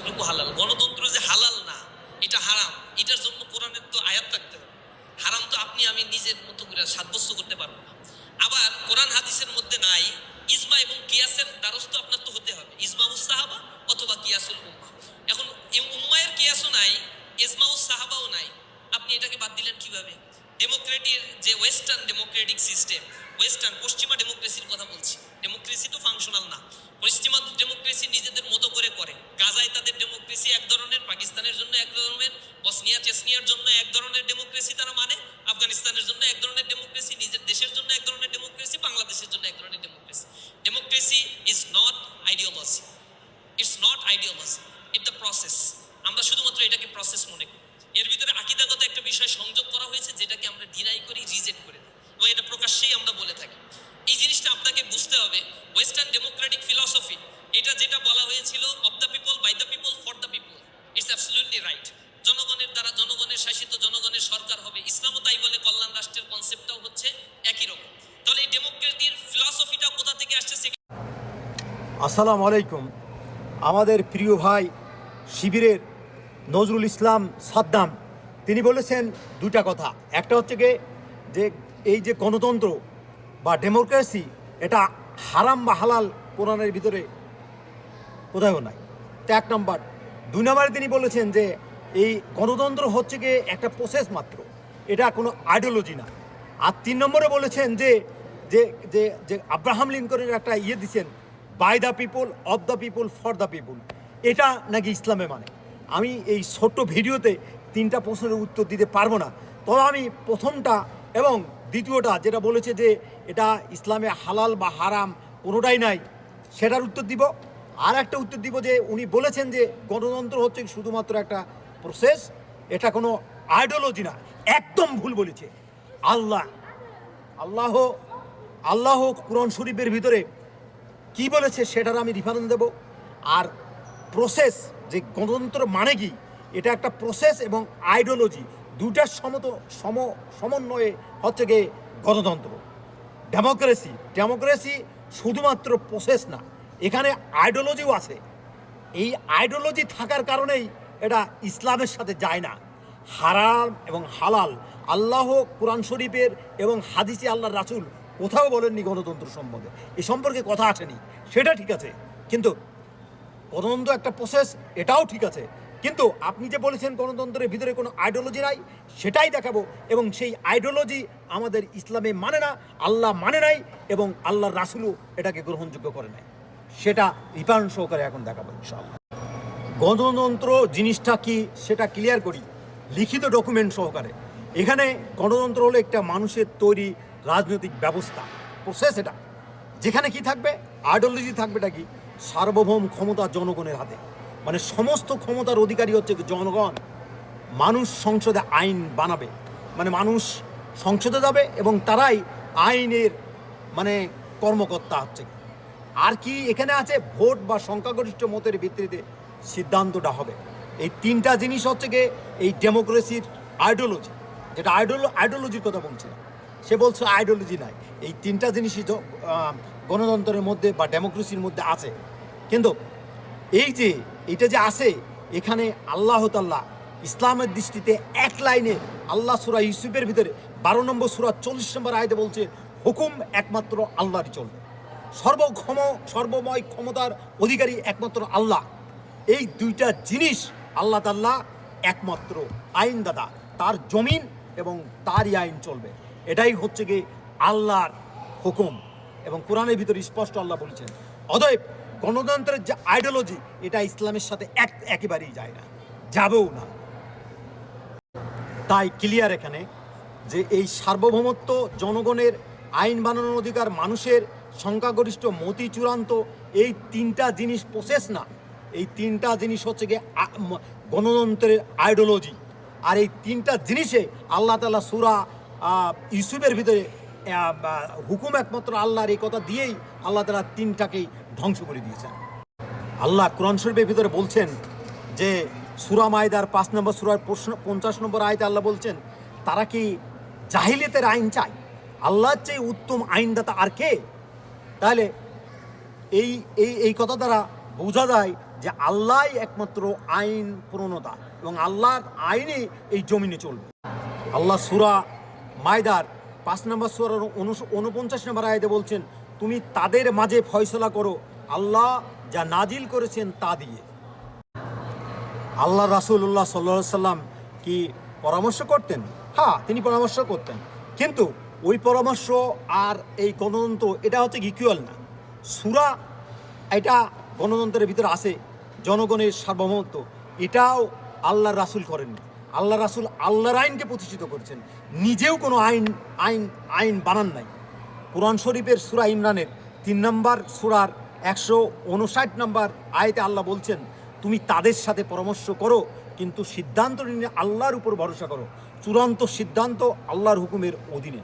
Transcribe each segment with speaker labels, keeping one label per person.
Speaker 1: এটুকু হালাল। গণতন্ত্র যে হালাল না, এটা হারাম, এটার জন্য কোরআনের তো আয়াত থাকতে হবে। হারাম তো আপনি আমি নিজের মতো করে সাব্যস্ত করতে পারবো না। আবার কোরআন হাদিসের মধ্যে নাই ইজমা এবং কিয়াসের দ্বারস্থ আপনার তো হতে হবে, ইজমাউস সাহাবা অথবা কিয়াসুল উম্মাহ। এখন উম্মায়ের কিয়াসও নাই, ইজমাউস সাহাবাও নাই, আপনি এটাকে বাদ দিলেন কিভাবে? ডেমোক্রেটিক যে ওয়েস্টার্ন ডেমোক্রেটিক সিস্টেম, ওয়েস্টার্ন পশ্চিমা ডেমোক্রেসির কথা বলছি। ডেমোক্রেসি তো ফাংশনাল না। পশ্চিমা ডেমোক্রেসি নিজেদের মতো করে করে। গাজায় তাদের ডেমোক্রেসি এক ধরনের, পাকিস্তানের জন্য এক ধরনের, বসনিয়া চেসনিয়ার জন্য এক ধরনের ডেমোক্রেসি তারা মানে, আফগানিস্তানের জন্য এক ধরনের ডেমোক্রেসি, নিজের দেশের জন্য এক ধরনের ডেমোক্রেসি, বাংলাদেশের জন্য এক ধরনের democracy. Democracy is not ideology, it's not ideology, it the process. আমরা শুধুমাত্র এটাকে প্রসেস মনে করি। এর ভিতরে আকীদাগত একটা বিষয় সংযোগ করা হয়েছে, যেটাকে আমরা ডিনাই করি, রিজেক্ট করে দিই, এবং এটা প্রকাশ্যেই আমরা বলে থাকি। এই জিনিসটা আপনাকে বুঝতে হবে। ওয়েস্টার্ন ডেমোক্রেটিক ফিলসফি, এটা যেটা বলা হয়েছিল of the people, by the people, for the people, it's absolutely right. জনগণের দ্বারা জনগণের শাসিত, জনগণের সরকার হবে। ইসলামও তাই বলে, কল্যাণ রাষ্ট্রের কনসেপ্টটাও হচ্ছে একই রকম। তাহলে এই ডেমোক্রেটির ফিলসফিটা কোথা থেকে আসছে?
Speaker 2: আসসালামু আলাইকুম। আমাদের প্রিয় ভাই শিবিরের নজরুল ইসলাম সাদ্দাম তিনি বলেছেন দুটা কথা। একটা হচ্ছে গিয়ে যে এই যে গণতন্ত্র বা ডেমোক্রেসি এটা হারাম বা হালাল কোরআনের ভিতরে কোথাও নাই। তো এক নম্বর। দুই নম্বরে তিনি বলেছেন যে এই গণতন্ত্র হচ্ছে গিয়ে একটা প্রসেস মাত্র, এটা কোনো আইডিওলজি না। আর তিন নম্বরে বলেছেন যে যে যে যে আব্রাহাম লিঙ্কনের একটা দিচ্ছেন, by the people, of the people, for the people, এটা নাকি ইসলামে মানে। আমি এই ছোট্ট ভিডিওতে তিনটা প্রশ্নের উত্তর দিতে পারবো না, তবে আমি প্রথমটা এবং দ্বিতীয়টা যেটা বলেছে যে এটা ইসলামে হালাল বা হারাম কোনোটাই নাই, সেটার উত্তর দিব। আর একটা উত্তর দিব যে উনি বলেছেন যে গণতন্ত্র হচ্ছে শুধুমাত্র একটা প্রসেস, এটা কোনো আইডিওলজি না। একদম ভুল বলেছে। আল্লাহ আল্লাহ আল্লাহ কুরআন শরীফের ভিতরে কি বলেছে সেটার আমি রেফারেন্স দেব। আর প্রসেস, যে গণতন্ত্র মানে কি, এটা একটা প্রসেস এবং আইডিওলজি দুটার সমন্বয়ে হচ্ছে গিয়ে গণতন্ত্র। ডেমোক্রেসি শুধুমাত্র প্রসেস না, এখানে আইডিওলজিও আছে। এই আইডিওলজি থাকার কারণেই এটা ইসলামের সাথে যায় না। হারাম এবং হালাল আল্লাহ কোরআন শরীফের এবং হাদিসে আল্লাহ রাসূল কোথাও বলেননি গণতন্ত্র সম্বন্ধে। এই সম্পর্কে কথা আসেনি, সেটা ঠিক আছে। কিন্তু গণতন্ত্র একটা প্রসেস, এটাও ঠিক আছে। কিন্তু আপনি যে বলেছেন গণতন্ত্রের ভিতরে কোনো আইডিওলজি নাই, সেটাই দেখাবো। এবং সেই আইডিওলজি আমাদের ইসলামে মানে না, আল্লাহ মানে নাই, এবং আল্লাহর রাসূলও এটাকে গ্রহণযোগ্য করে নাই। সেটা রিপান সহকারে এখন দেখাবো ইনশাআল্লাহ। গণতন্ত্র জিনিসটা কি সেটা ক্লিয়ার করি লিখিত ডকুমেন্ট সহকারে। এখানে গণতন্ত্র হলো একটা মানুষের তৈরি রাজনৈতিক ব্যবস্থা, প্রসেস। এটা যেখানে কি থাকবে, আইডিওলজি থাকবে, এটা কি সার্বভৌম ক্ষমতা জনগণের হাতে, মানে সমস্ত ক্ষমতার অধিকারী হচ্ছে জনগণ। মানুষ সংসদে আইন বানাবে, মানে মানুষ সংসদে যাবে এবং তারাই আইনের মানে কর্মকর্তা হচ্ছে। আর কি এখানে আছে, ভোট বা সংখ্যাগরিষ্ঠ মতের ভিত্তিতে সিদ্ধান্তটা হবে। এই তিনটা জিনিস হচ্ছে গিয়ে এই ডেমোক্রেসির আইডিওলজি, যেটা আইডিওলজির কথা বলছি না, সে বলছে আইডিওলজি নাই। এই তিনটা জিনিসই গণতন্ত্রের মধ্যে বা ডেমোক্রেসির মধ্যে আছে। কিন্তু এই যে এটা যে আছে, এখানে আল্লাহ তাআলা ইসলামের দৃষ্টিতে এক লাইনে আল্লাহ সূরা ইউসুফের ভিতরে 12 নম্বর সূরা 40 নম্বর আয়াতে বলছে, হুকুম একমাত্র আল্লাহরই চলবে। সর্বময় ক্ষমতার অধিকারী একমাত্র আল্লাহ। এই দুইটা জিনিস আল্লাহ তাআলা একমাত্র আইনদাতা, তার জমিন এবং তারই আইন চলবে। এটাই হচ্ছে কি আল্লাহর হুকুম, এবং কোরআনের ভিতরে স্পষ্ট আল্লাহ বলেছেন। অতএব গণতন্ত্রের যে আইডিওলজি, এটা ইসলামের সাথে একেবারেই যায় না, যাবেও না। তাই ক্লিয়ার এখানে যে এই সার্বভৌমত্ব, জনগণের আইন বানানোর অধিকার, মানুষের সংখ্যাগরিষ্ঠ মতি চূড়ান্ত, এই তিনটা জিনিস প্রসেস না। এই তিনটা জিনিস হচ্ছে গিয়ে গণতন্ত্রের আইডিওলজি। আর এই তিনটা জিনিসে আল্লাহ তাআলা সূরা ইউসুফের ভিতরে হুকুম একমাত্র আল্লাহর, এই কথা দিয়েই আল্লাহ তাআলা তিনটাকেই ধ্বংস করে দিয়েছেন। আল্লাহ কোরআন শরীফের ভিতরে বলছেন যে সূরা মাইদার 5 নম্বর সূরার 50 নম্বর আয়াতে আল্লাহ বলছেন, তারা কি জাহিলিয়াতের আইন চায়? আল্লাহর চেয়ে উত্তম আইনদাতা আর কে? তাহলে এই এই এই কথা দ্বারা বোঝা যায় যে আল্লাহই একমাত্র আইন প্রণেতা এবং আল্লাহর আইনে এই জমিনে চলবে। আল্লাহ সূরা মায়দার 5 নম্বর সূরার 49 নম্বর আয়াতে বলছেন, তুমি তাদের মাঝে ফয়সলা করো আল্লাহ যা নাজিল করেছেন তা দিয়ে। আল্লাহ রাসূলুল্লাহ সাল্লাল্লাহু আলাইহি সাল্লাম কি পরামর্শ করতেন? হ্যাঁ, তিনি পরামর্শ করতেন, কিন্তু ওই পরামর্শ আর এই গণতন্ত্র এটা হচ্ছে ইকুয়াল না। সূরা এটা গণতন্ত্রের ভিতরে আসে জনগণের সার্বভৌমত্ব, এটাও আল্লাহর রাসূল করেননি। আল্লাহ রাসূল আল্লাহর আইনকে প্রতিষ্ঠিত করেছেন, নিজেও কোনো আইন বানান নাই। কোরআন শরীফের সূরা ইমরানের 3 নম্বর সূরার 159 নম্বর আয়াতে আল্লাহ বলছেন, তুমি তাদের সাথে পরামর্শ করো কিন্তু সিদ্ধান্ত নিয়ে আল্লাহর উপর ভরসা করো, চূড়ান্ত সিদ্ধান্ত আল্লাহর হুকুমের অধীনে।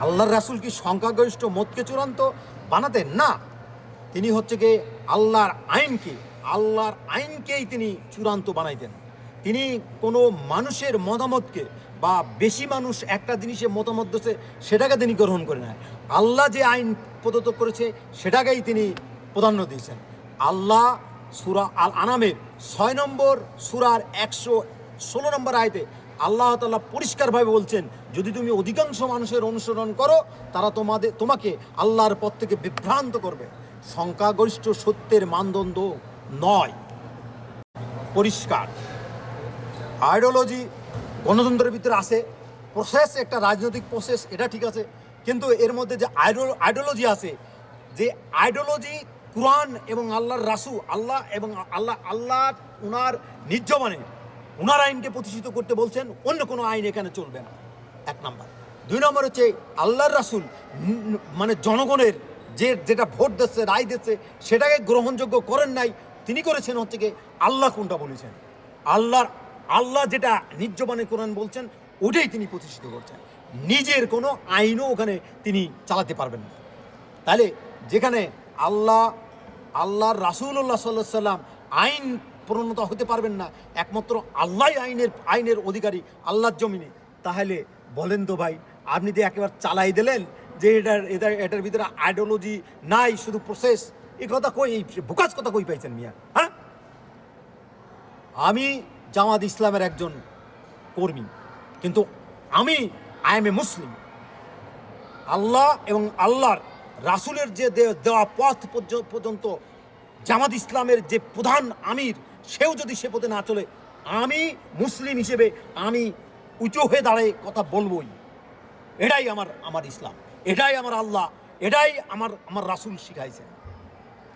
Speaker 2: আল্লাহর রাসূল কি সংখ্যাগরিষ্ঠ মতকে চূড়ান্ত বানাতেন? না, তিনি হচ্ছে গিয়ে আল্লাহর আইনকেই তিনি চূড়ান্ত বানাইতেন। তিনি কোনো মানুষের মতামতকে বা বেশি মানুষ একটা জিনিসে মতামত দিচ্ছে সেটাকে তিনি গ্রহণ করে নেয়। আল্লাহ যে আইন প্রদত্ত করেছে সেটাকেই তিনি প্রাধান্য দিয়েছেন। আল্লাহ সূরা আল আনামের 6 নম্বর সূরার 116 নম্বর আয়াতে আল্লাহ তাআলা পরিষ্কারভাবে বলছেন, যদি তুমি অধিকাংশ মানুষের অনুসরণ করো তারা তোমাকে আল্লাহর পথ থেকে বিভ্রান্ত করবে। সংখ্যাগরিষ্ঠ সত্যের মানদণ্ড নয়। পরিষ্কার আইডিওলজি গণতন্ত্রের ভিতরে আসে, প্রসেস একটা রাজনৈতিক প্রসেস, এটা ঠিক আছে, কিন্তু এর মধ্যে যে আইডিওলজি আছে, যে আইডিওলজি কুরআন এবং আল্লাহর রাসূল আল্লাহ উনার নির্জবানে উনার আইনকে প্রতিষ্ঠিত করতে বলছেন, অন্য কোনো আইন এখানে চলবে না। 1 নম্বর। 2 নম্বর হচ্ছে আল্লাহর রাসূল মানে জনগণের যেটা ভোট দিচ্ছে, রায় দিচ্ছে, সেটাকে গ্রহণযোগ্য করেন নাই। তিনি করেছেন হচ্ছে কি আল্লাহ কোনটা বলেছেন, আল্লাহ যেটা নির্জবানে কোরআন বলছেন ওটাই তিনি প্রতিষ্ঠিত করছেন। নিজের কোনো আইনও ওখানে তিনি চালাতে পারবেন না। তাহলে যেখানে আল্লাহর রাসূলুল্লাহ সাল্লাল্লাহু আলাইহি সাল্লাম আইন প্রণেতা হতে পারবেন না, একমাত্র আল্লাহই আইনের অধিকারী আল্লাহর জমিনে, তাহলে বলেন তো ভাই, আপনি যে একেবারে চালাই দিলেন যে এটার ভিতরে আইডিওলজি নাই, শুধু প্রসেস, এই কথা কই, এই বুকাস কথা কই পাইছেন মিয়া? হ্যাঁ, আমি জামাত ইসলামের একজন কর্মী, কিন্তু আই এম এ মুসলিম। আল্লাহ এবং আল্লাহর রাসূলের যে দেওয়া পথ পর্যন্ত জামাত ইসলামের যে প্রধান আমির, সেও যদি সে পথে না চলে, আমি মুসলিম হিসেবে আমি উঁচু হয়ে দাঁড়ায় কথা বলবই। এটাই আমার ইসলাম, এটাই আমার আল্লাহ, এটাই আমার রাসূল শিখাইছেন।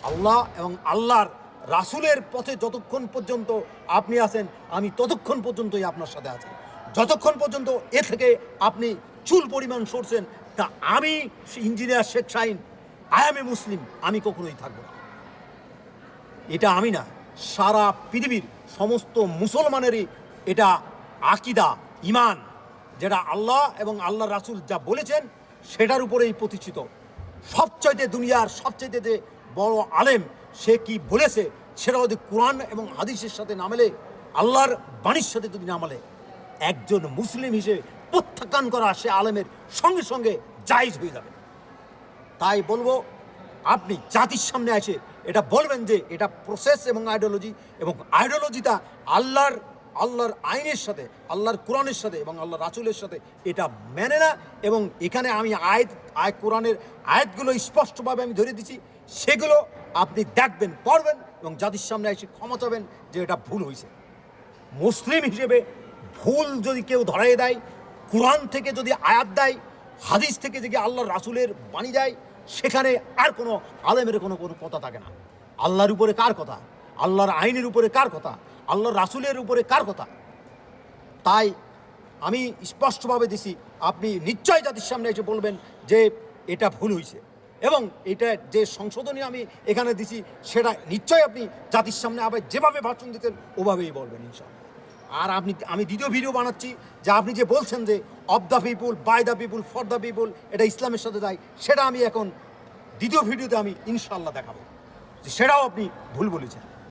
Speaker 2: আল্লাহ এবং আল্লাহর রাসূলের পথে যতক্ষণ পর্যন্ত আপনি আছেন, আমি ততক্ষণ পর্যন্তই আপনার সাথে আছি। যতক্ষণ পর্যন্ত এ থেকে আপনি চুল পরিমাণ সরছেন, তা আমি engineer Sheikh Shaheen, I am a Muslim, আমি কখনোই থাকবো না। এটা আমি না, সারা পৃথিবীর সমস্ত মুসলমানেরই এটা আকিদা, ইমান, যেটা আল্লাহ এবং আল্লাহ রাসূল যা বলেছেন সেটার উপরেই প্রতিষ্ঠিত। সবচাইতে দুনিয়ার সবচাইতে যে বড় আলেম, সে কি বলেছে সেটা যদি কোরআন এবং হাদিসের সাথে না মেলে, আল্লাহর বাণীর সাথে যদি না মেলে, একজন মুসলিম হিসেবে প্রত্যাখ্যান করা সে আলেমের সঙ্গে সঙ্গে জায়েজ হয়ে যাবে। তাই বলবো, আপনি জাতির সামনে এসে এটা বলবেন যে এটা প্রসেস এবং আইডিওলজিটা আল্লাহর আইনের সাথে, আল্লাহর কোরআনের সাথে এবং আল্লাহ রাসূলের সাথে এটা মেনে না। এবং এখানে আমি কোরআনের আয়াতগুলো স্পষ্টভাবে আমি ধরে দিচ্ছি, সেগুলো আপনি দেখবেন, পড়বেন এবং জাতির সামনে এসে ক্ষমা চাবেন যে এটা ভুল হয়েছে। মুসলিম হিসেবে ভুল যদি কেউ ধরাই দেয়, কোরআন থেকে যদি আয়াত দেয়, হাদিস থেকে যদি আল্লাহর রাসূলের বাণী দেয়, সেখানে আর কোনো আলেমের কোনো কথা থাকে না। আল্লাহর উপরে কার কথা, আল্লাহর আইনের উপরে কার কথা, আল্লাহর রাসূলের উপরে কার কথা? তাই আমি স্পষ্টভাবে দিছি, আপনি নিশ্চয় জাতির সামনে এসে বলবেন যে এটা ভুল হয়েছে, এবং এটা যে সংশোধনী আমি এখানে দিছি সেটা নিশ্চয়ই আপনি জাতির সামনে আবার যেভাবে ভাষণ দিতেন ওভাবেই বলবেন ইনশাআল্লাহ। আর আমি দ্বিতীয় ভিডিও বানাচ্ছি, যে আপনি যে বলছেন যে of the people, by the people, for the people, এটা ইসলামের সাথে যায়, সেটা আমি এখন দ্বিতীয় ভিডিওতে আমি ইনশাআল্লাহ দেখাবো, সেটাও আপনি ভুল বলেছেন।